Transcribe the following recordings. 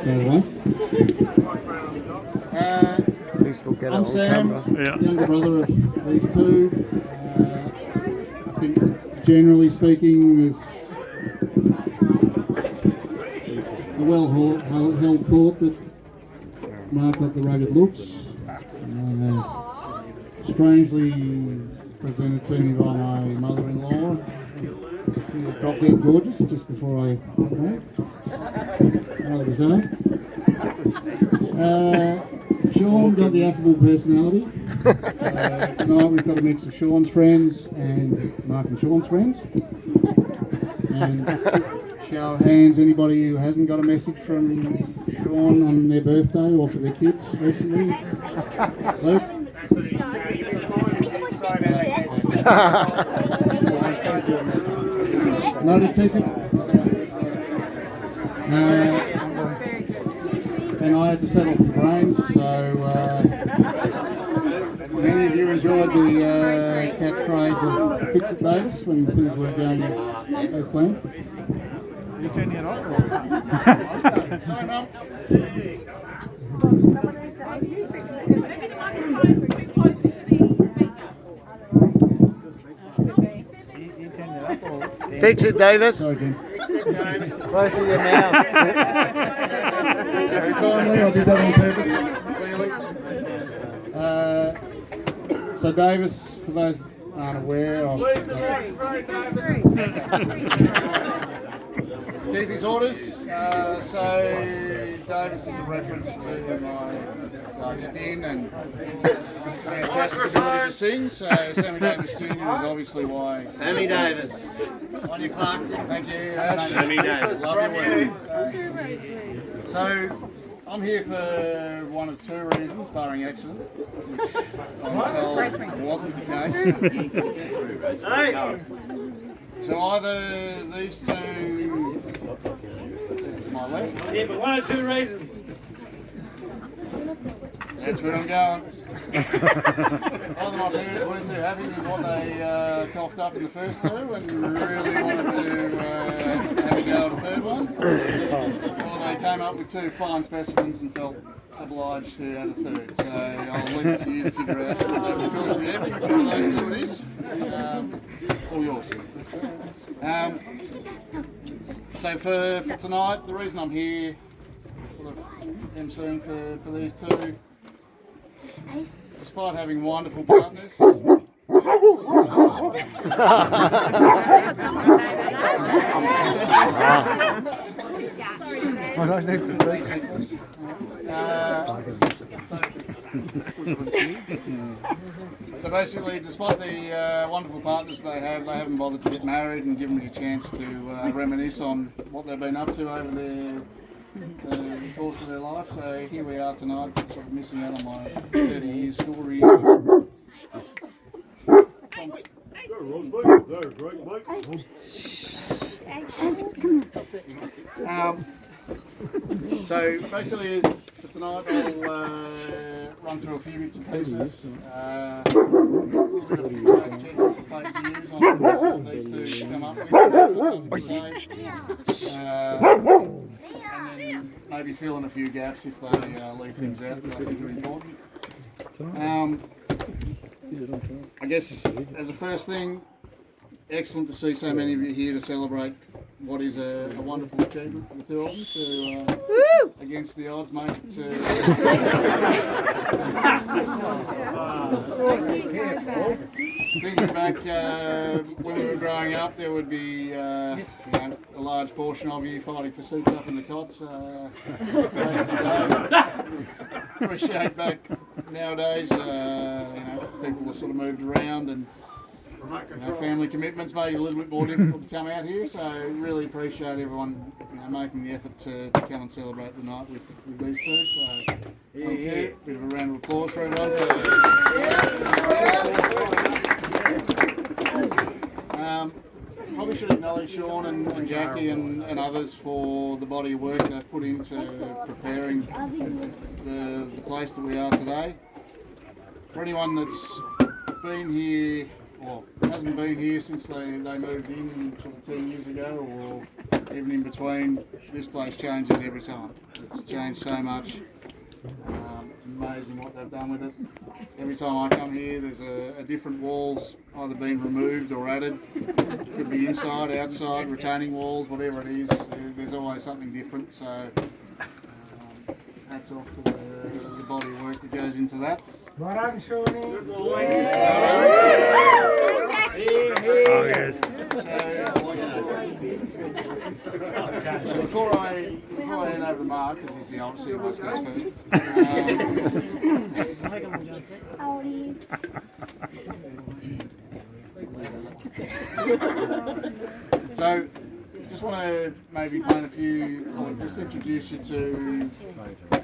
straight away. At least we'll get I'm it on Sam, camera. younger brother of these two. I think generally speaking, there's a well-held thought that Mark got the rugged looks. Strangely presented to me by my mother-in-law. She was drop-dead gorgeous just before I got married. Rather bizarre. Sean got the affable personality. Tonight we've got a mix of Sean's friends and Mark and Sean's friends. And show of hands, anybody who hasn't got a message from Sean on their birthday or for their kids recently. Luke? Noted people? And I had to settle for brains, so many of you enjoyed the catchphrase of Fix It Davis when things were going as planned. You turning it off? Sorry, Mum. Fix it, Davis. Sorry, Jim. Close to your mouth. Very timely, I did that on purpose, clearly. So Davis, for those that aren't aware of Keithy's orders, so Davis is a reference to my dark skin and fantastic ability to sing, so Sammy Davis Jr. is obviously why. Sammy Davis. On your Clarkson. Thank you, Ash. Sammy Davis. Love your work. So, I'm here for one of two reasons, barring accident, which I'm told wasn't the case. So either these two to my left. Yeah, but one or two reasons. That's where I'm going. Either my parents weren't too happy with what they coughed up in the first two and really wanted to have a go at a third one. Or they came up with two fine specimens and felt obliged to add a third. So I'll leave it to you to figure out over the course of the evening which one of those two it is. All yours. So for tonight, the reason I'm here, sort of emceeing for these two, despite having wonderful partners. So basically, despite the wonderful partners they haven't bothered to get married and given me a chance to reminisce on what they've been up to over the course of their life. So here we are tonight, sort of missing out on my 30 years school reunion. So basically, for tonight, I'll run through a few bits and pieces. On these two come up with, and then maybe fill in a few gaps if they leave things out that I think are important. I guess as a first thing, excellent to see so many of you here to celebrate what is a wonderful achievement for the two of them to, against the odds, make it to... Thinking back when we were growing up, there would be a large portion of you fighting for seats up in the cots. Appreciate back nowadays, people have sort of moved around and family commitments made it a little bit more difficult to come out here, so really appreciate everyone making the effort to come and celebrate the night with these two. So thank you. Bit of a round of applause for everyone. Probably should acknowledge Sean and Jackie and others for the body of work they've put into preparing the place that we are today. For anyone that's been here well, hasn't been here since they moved in sort of 10 years ago, or even in between. This place changes every time. It's changed so much. It's amazing what they've done with it. Every time I come here, there's a different walls either been removed or added. Could be inside, outside, retaining walls, whatever it is. There's always something different. So hats off to the body of work that goes into that. Well done, Shawnee. Oh, yes. So before I hand over to Mark, because he's the oldest, he always goes first. How old are you? So, just want to maybe paint a few, just introduce you to a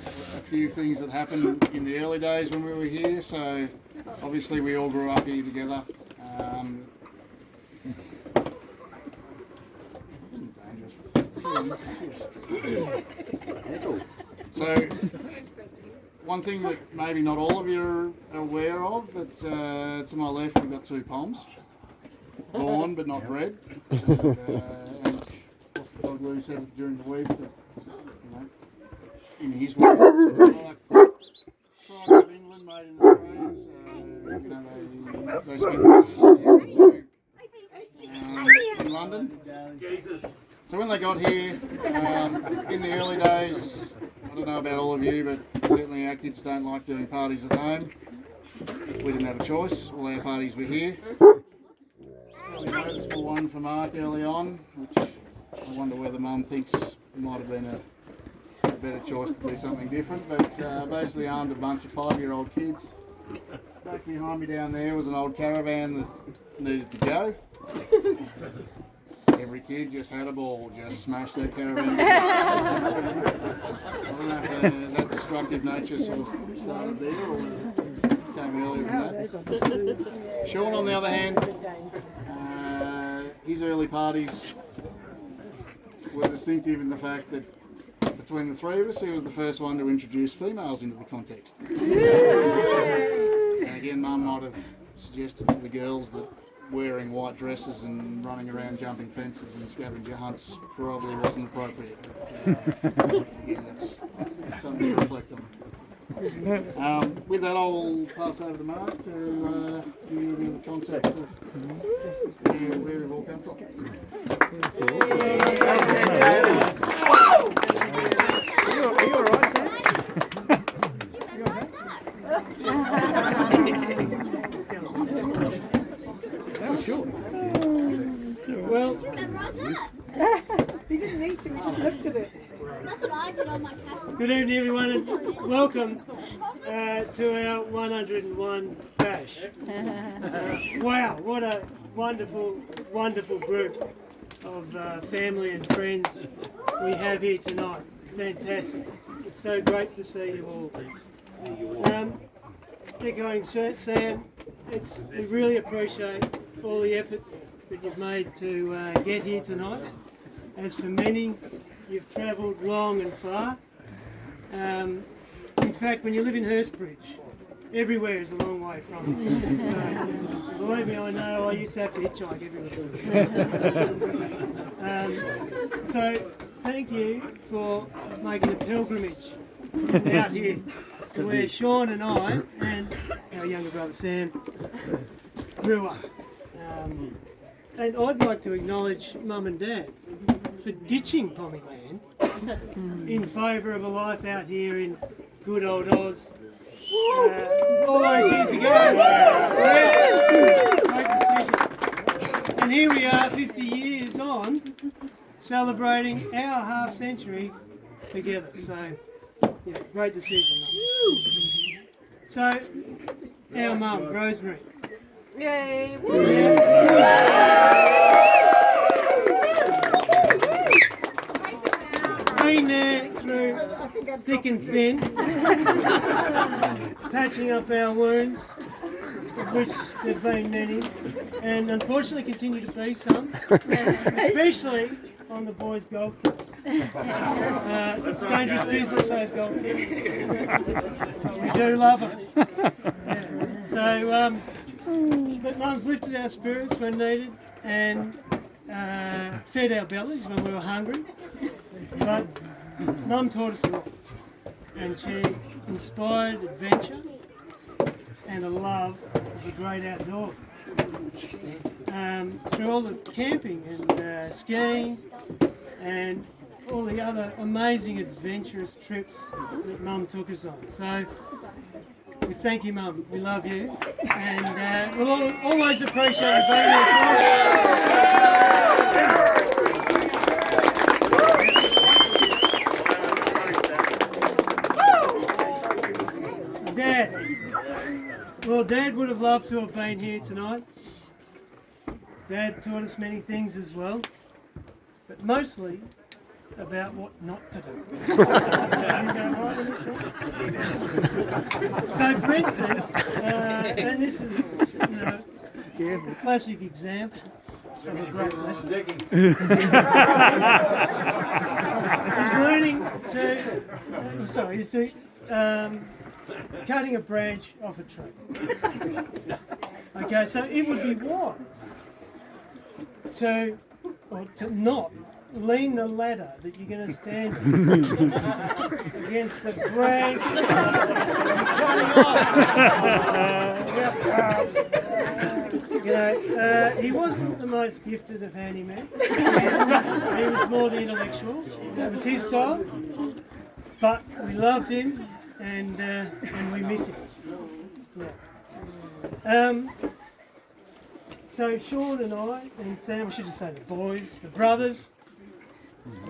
few things that happened in the early days when we were here. So, obviously we all grew up here together. So, one thing that maybe not all of you are aware of, but to my left we've got two Poms. Born but not bred. And Dog Lou said it during the week that, in his words, products of England made in Australia, so they spent in London. So when they got here, in the early days, I don't know about all of you, but certainly our kids don't like doing parties at home. We didn't have a choice, all our parties were here. Really noticeable one for Mark early on, which I wonder whether Mum thinks it might have been a better choice to do something different, but basically armed a bunch of 5-year-old kids. Back behind me down there was an old caravan that needed to go. Every kid just had a ball, just smashed that caravan. I don't know if that destructive nature sort of started there or came earlier than that. Sean, on the other hand, his early parties were distinctive in the fact that between the three of us, he was the first one to introduce females into the context. And again, Mum might have suggested to the girls that wearing white dresses and running around jumping fences and scavenger hunts probably wasn't appropriate. Again, that's something to reflect on. With that, I'll pass over to Mark to give you a bit of the context of where we've all come from. Are you alright, Sam? That was short. Well, He didn't need to, he just lifted it. That's what I did on my cat. Good evening, everyone, and welcome to our 101 bash. Wow, what a wonderful, wonderful group of family and friends we have here tonight. Fantastic. It's so great to see you all. Echoing Sam, we really appreciate all the efforts that you've made to get here tonight. As for many, you've travelled long and far. In fact, when you live in Hurstbridge, everywhere is a long way from it. So, believe me, I know I used to have to hitchhike everywhere. So, thank you for making a pilgrimage out here to where Sean and I and our younger brother Sam grew up. And I'd like to acknowledge Mum and Dad for ditching Pommyland in favour of a life out here in good old Oz all those years ago. Great decision. And here we are 50 years on celebrating our half century together. So, yeah, great decision. So, our mum, Rosemary. Yay! Been there through thick and thin, patching up our wounds, of which there have been many, and unfortunately continue to be some, especially on the boys' golf course. It's a dangerous business, those golf courses. We do love them. Yeah. So, But Mum's lifted our spirits when needed and fed our bellies when we were hungry. But Mum taught us a lot, and she inspired adventure and a love of the great outdoors. Through all the camping and skiing and all the other amazing adventurous trips that Mum took us on. So we thank you, Mum. We love you, and we'll always appreciate you being here. Dad. Well, Dad would have loved to have been here tonight. Dad taught us many things as well, but mostly about what not to do. So, for instance, and this is a classic example of a great lesson. He's learning to, he's cutting a branch off a tree. Okay, so it would be wise to not lean the ladder that you're going to stand against the branch. He wasn't the most gifted of handymen. He was more the intellectual. That was his style. But we loved him and we miss him. Yeah. So Sean and I and Sam, I should just say the boys, the brothers,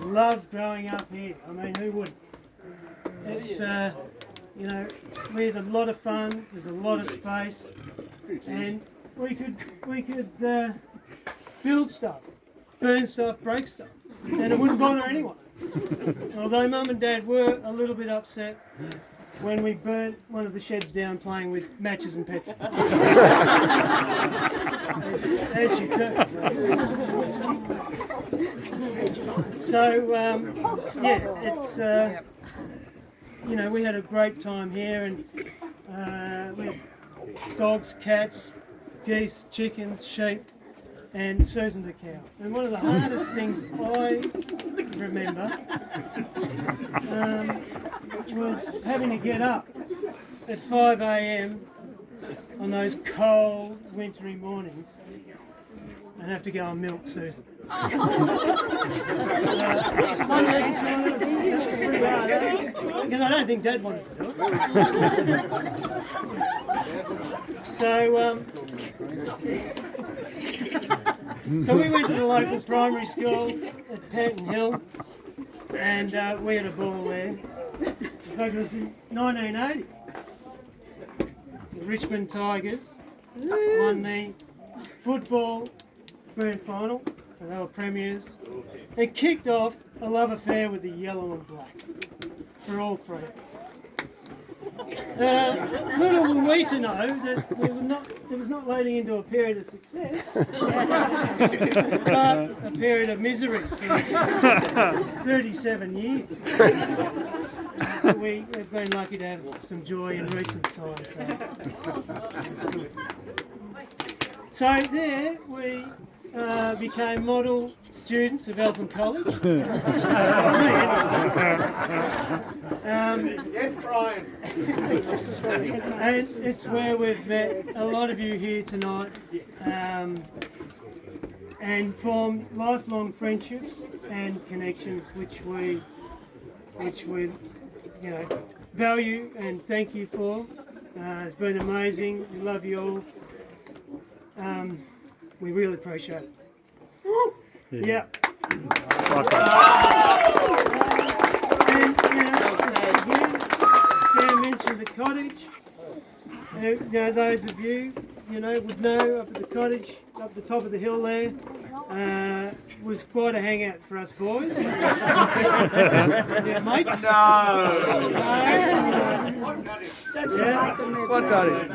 loved growing up here. I mean, who wouldn't? It's, we had a lot of fun, there's a lot of space, and we could build stuff, burn stuff, break stuff, and it wouldn't bother anyone. Although Mum and Dad were a little bit upset when we burnt one of the sheds down playing with matches and petrol. As you do. So, it's, we had a great time here, and we had dogs, cats, geese, chickens, sheep, and Susan the cow. And one of the hardest things I remember was having to get up at 5 a.m. on those cold, wintry mornings and have to go and milk Susan. Because I don't think Dad wanted to do it. So we went to the local primary school at Panton Hill, and we had a ball there. In fact, it was in 1980. The Richmond Tigers won the football grand final, so they were premiers. It kicked off a love affair with the yellow and black for all three of us. Little were we to know that it was not leading into a period of success, but a period of misery for 37 years. We've been lucky to have some joy in recent times, so it's good. So there we became model students of Eltham College. Yes, Brian. And it's where we've met a lot of you here tonight, and formed lifelong friendships and connections, which we value and thank you for. It's been amazing. We love you all. We really appreciate it. Yeah. And again, Sam mentioned the cottage. Those of you, would know up at the cottage, up the top of the hill there, was quite a hangout for us boys. Yeah, mates? No. What cottage?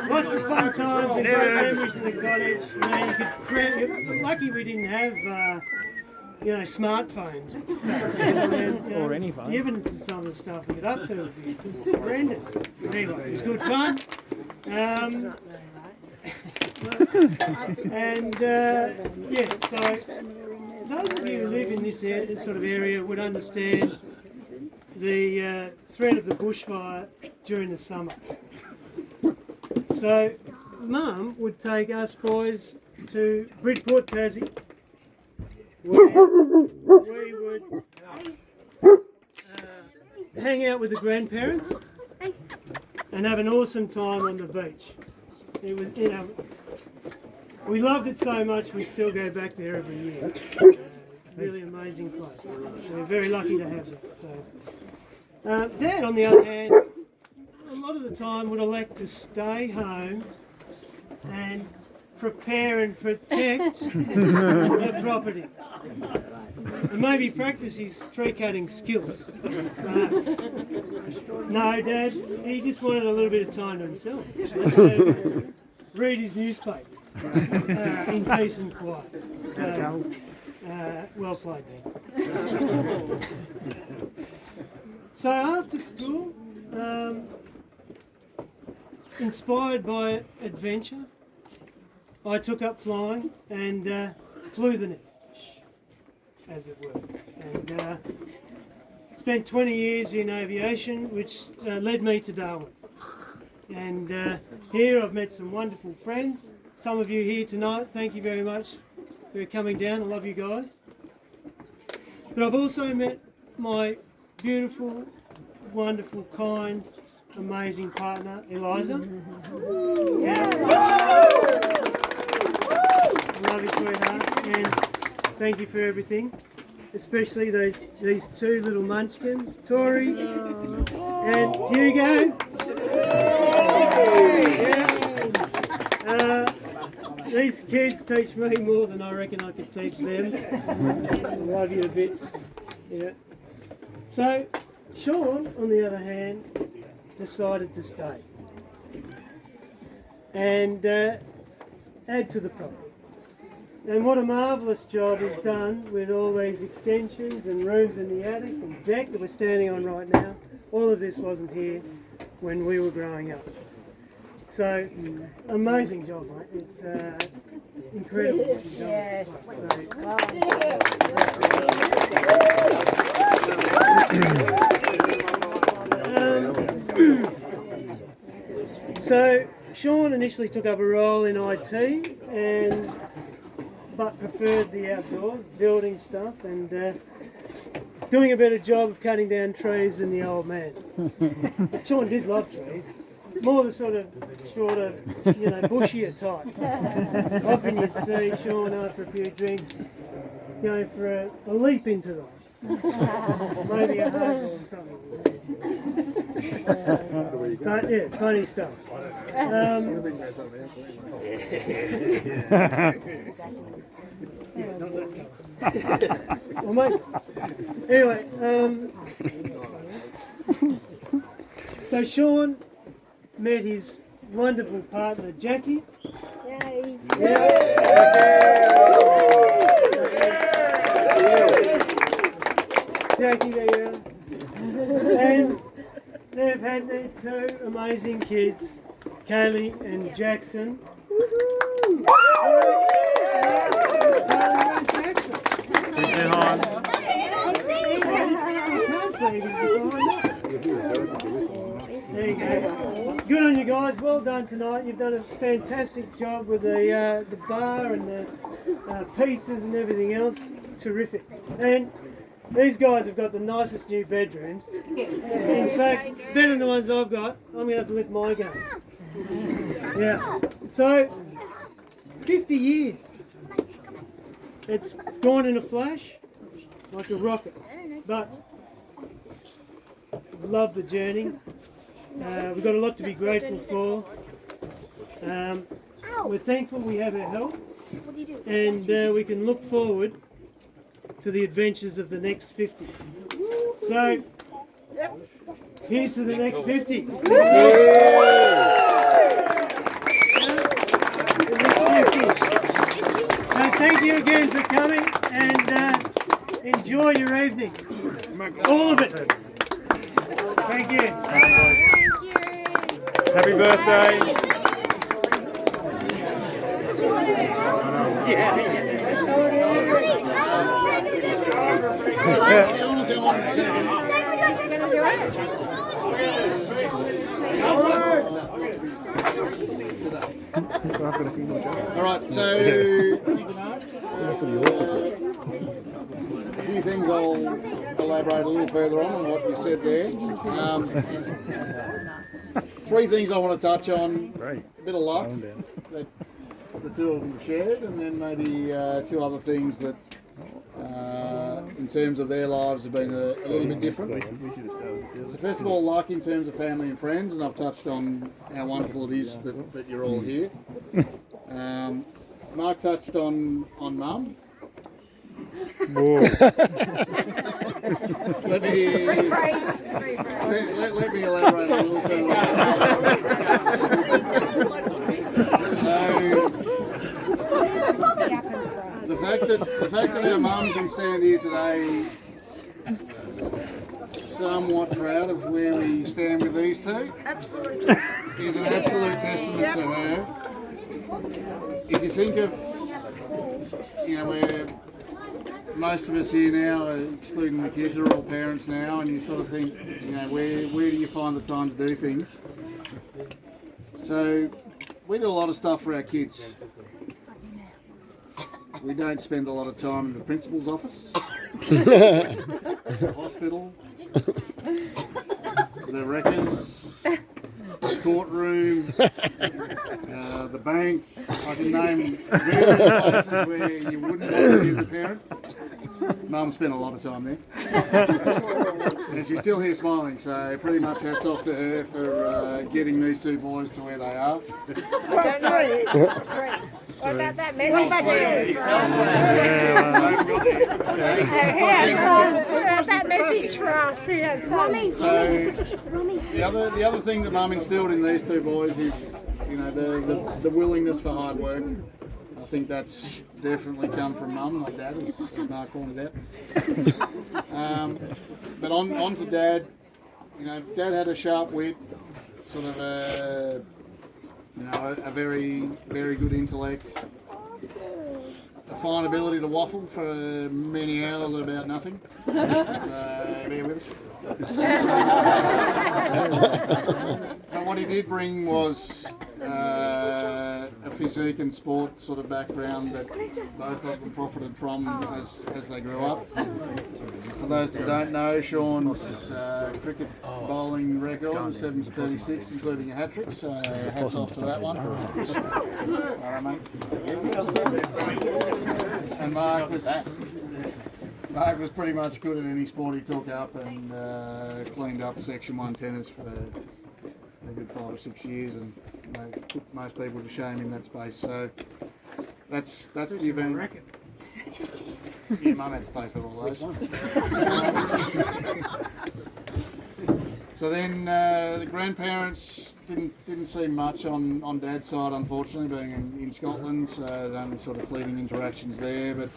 Lots of fun times and great memories of the cottage. You're lucky we didn't have, smartphones. Or any phone. The evidence of some of the stuff we get up to would be horrendous. Anyway, it was good fun. So those of you who live in this sort of area would understand the threat of the bushfire during the summer. So Mum would take us boys to Bridport, Tassie, where we would hang out with the grandparents and have an awesome time on the beach. It was, we loved it so much we still go back there every year. It's a really amazing place. We're very lucky to have it. So, Dad, on the other hand, a lot of the time would elect to stay home and prepare and protect the property. And maybe practice his tree cutting skills. No, Dad, he just wanted a little bit of time to himself. Read his newspapers in peace and quiet. So, well played, Dad. So after school, inspired by adventure, I took up flying and flew the nest, as it were. And spent 20 years in aviation, which led me to Darwin. And here I've met some wonderful friends. Some of you here tonight, thank you very much for coming down. I love you guys. But I've also met my beautiful, wonderful, kind, amazing partner, Eliza. Yeah. I love you, sweetheart, and thank you for everything. Especially these two little munchkins, Tori and Hugo. Yeah. These kids teach me more than I reckon I could teach them. I love you to bits. Yeah. So, Sean, on the other hand, decided to stay and add to the problem. And what a marvellous job he's done with all these extensions and rooms in the attic and deck that we're standing on right now. All of this wasn't here when we were growing up. So, amazing job, mate. It's incredible what you've done. So, Sean initially took up a role in IT but preferred the outdoors, building stuff and doing a better job of cutting down trees than the old man. Sean did love trees, more the sort of shorter, bushier type. Often you'd see Sean after a few drinks going for a leap into them. Maybe a hug or something. But yeah, funny stuff. Well, mate, anyway, so Sean met his wonderful partner Jackie. Yay! Jackie, there you are. And they've had their two amazing kids, Kaylee and Jackson. There you go. Good on you guys. Well done tonight. You've done a fantastic job with the bar and the pizzas and everything else. Terrific. And these guys have got the nicest new bedrooms. In fact, better than the ones I've got. I'm going to have to lift my game. Yeah. So, 50 years. It's gone in a flash, like a rocket. But love the journey. We've got a lot to be grateful for. We're thankful we have our health, and we can look forward to the adventures of the next 50. So, here's to the next 50. So thank you again for coming, and enjoy your evening. All of it. Thank you. Happy birthday. Sean will come on in a second. All right, so a few things I'll elaborate a little further on what you said there. Three things I want to touch on. Right. A bit of luck that the two of them shared, and then maybe two other things that, in terms of their lives, have been a little bit different. So first of all, luck in terms of family and friends, and I've touched on how wonderful it is that you're all here. Mark touched on mum. Let me elaborate a little further. So, the fact that our mum can stand here today, somewhat proud of where we stand with these two, is an absolute testament to her. If you think of, where most of us here now, excluding the kids, are all parents now, and you sort of think, where do you find the time to do things? So we do a lot of stuff for our kids. We don't spend a lot of time in the principal's office, the hospital, the wreckers, the courtroom, the bank. I can name various places where you wouldn't want to be as a parent. Mum spent a lot of time there. And she's still here smiling, so pretty much hats off to her for getting these two boys to where they are. What about that message? What about that message for us who have sons? So the other thing that Mum instilled in these two boys is, the willingness for hard work. I think that's definitely come from Mum, not Dad, as Mark pointed out. But on to Dad. Dad had a sharp wit, sort of a very, very good intellect, a fine ability to waffle for many hours about nothing. So bear with us. But what he did bring was a physique and sport sort of background that both of them profited from as they grew up. For those that don't know, Sean's cricket bowling record was 7 for 36, including a hat-trick, so hats off to that one. Alright, mate. And Mark was pretty much good at any sport he took up, and cleaned up Section 1 tennis for a good 5 or 6 years, and put most people to shame in that space. So that's the event. Yeah, Mum had to pay for all those. So then the grandparents didn't see much on Dad's side, unfortunately, being in Scotland. So there's only sort of fleeting interactions there. But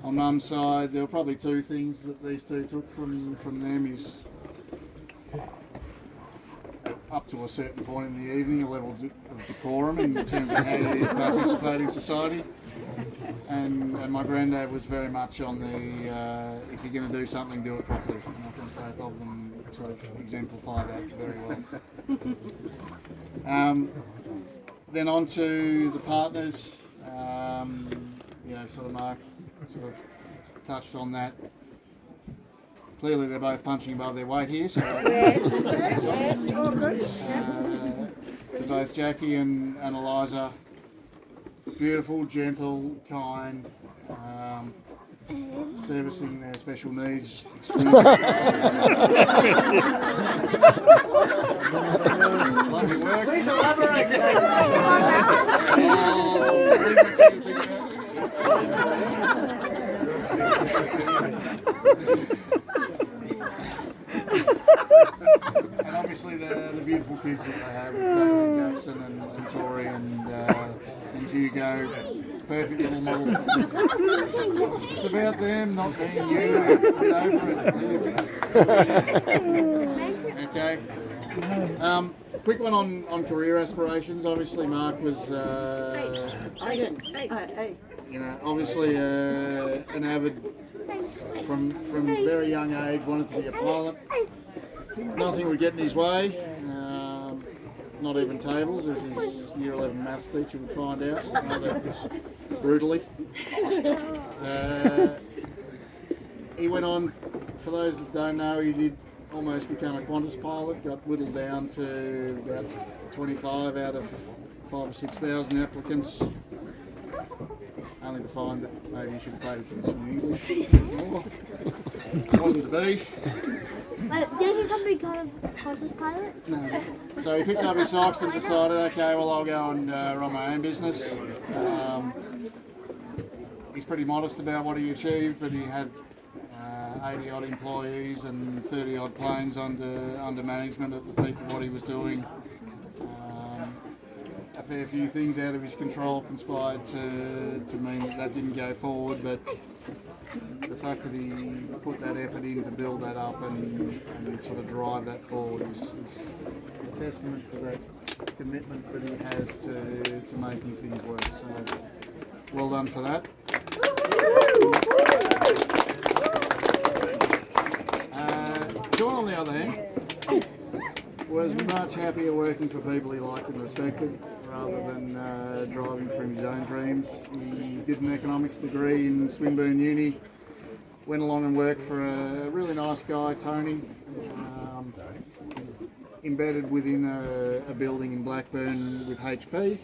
on Mum's side, there were probably two things that these two took from them is, up to a certain point in the evening, a level of decorum in terms of how you participate in society. And my granddad was very much on the, if you're going to do something, do it properly. And I think both of them sort of exemplify that very well. Then on to the partners, sort of Mark sort of touched on that. Clearly they're both punching above their weight here, so to both Jackie and Eliza, beautiful, gentle, kind, servicing their special needs extremely. Lovely work. Please elaborate. And obviously the beautiful kids that they have, David, Jason and Tori and Hugo, perfect little model. It's about them, not being you. Get over it. Okay. quick one on career aspirations. Obviously, Mark was, you know, obviously an avid from a very young age, wanted to be a pilot. Nothing would get in his way, not even tables, as his year 11 maths teacher would find out rather brutally. He went on, for those that don't know, he did almost become a Qantas pilot, got whittled down to about 25 out of 5,000 or 6,000 applicants. Only to find that maybe you should have paid attention to English more. Wasn't to be. Did he come become a Qantas pilot? No. So he picked up his socks and decided, okay, well, I'll go and run my own business. He's pretty modest about what he achieved, but he had 80 odd employees and 30 odd planes under management at the peak of what he was doing. A fair few things out of his control conspired to mean that didn't go forward, but the fact that he put that effort in to build that up and sort of drive that forward is a testament to that commitment that he has to making things work. So well done for that. John, on the other hand, was much happier working for people he liked and respected rather than driving from his own dreams. He did an economics degree in Swinburne Uni, went along and worked for a really nice guy, Tony, embedded within a building in Blackburn with HP.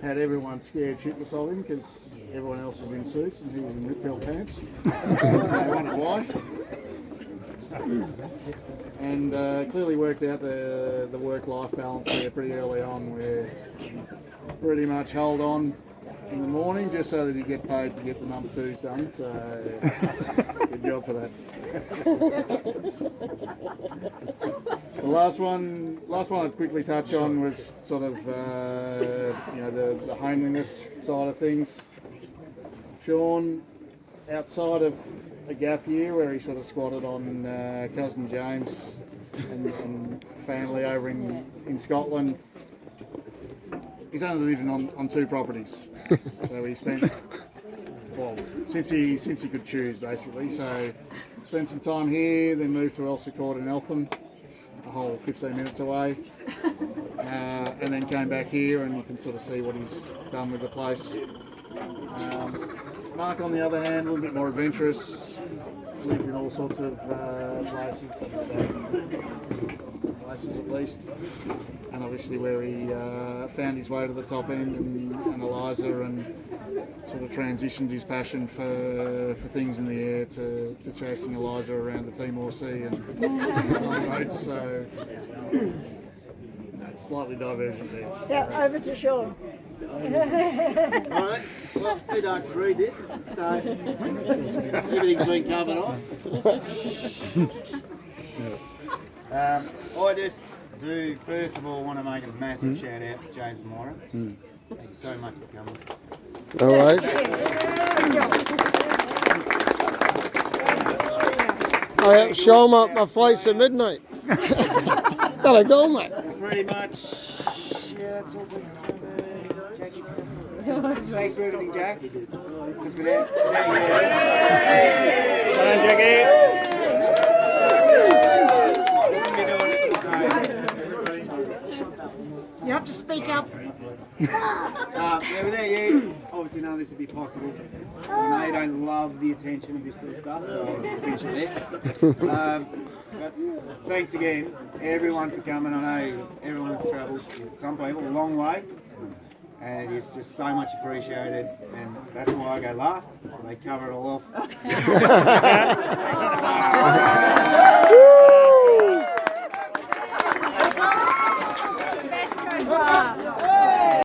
Had everyone scared shitless of him because everyone else was in suits and he was in rip-belt pants. I wondered why. And clearly worked out the work-life balance there pretty early on, where pretty much held on in the morning just so that he'd get paid to get the number 2s done. So good job for that. The last one I'd quickly touch on was sort of you know, the homeliness side of things. Sean, outside of a gap year where he sort of squatted on cousin James and family over in Scotland, he's only living on 2 properties. So he spent, well, since he could choose basically. So spent some time here, then moved to Elsa Court in Eltham, a whole 15 minutes away, and then came back here, and you can sort of see what he's done with the place. Mark, on the other hand, a little bit more adventurous, lived in all sorts of places at least, and obviously where he found his way to the top end and Eliza, and sort of transitioned his passion for things in the air to chasing Eliza around the Timor Sea and on roads, so slightly divergent there. Yeah, over to Sean. Alright, well, it's too dark to read this, so everything's been covered off. I just do, first of all, want to make a massive shout out to James and Moira. Thank you so much for coming. No worries. I have to show my flight's at midnight. Gotta go, mate. Pretty much, yeah, that's all good. Thanks for everything, Jack. Because without You have to speak up. yeah, without you, obviously none of this would be possible. I know you don't love the attention of this sort of stuff, so I'll finish it there. But thanks again, everyone, for coming. I know everyone's travelled, some people, a long way. And it is just so much appreciated, and that's why I go last, so they cover it all off.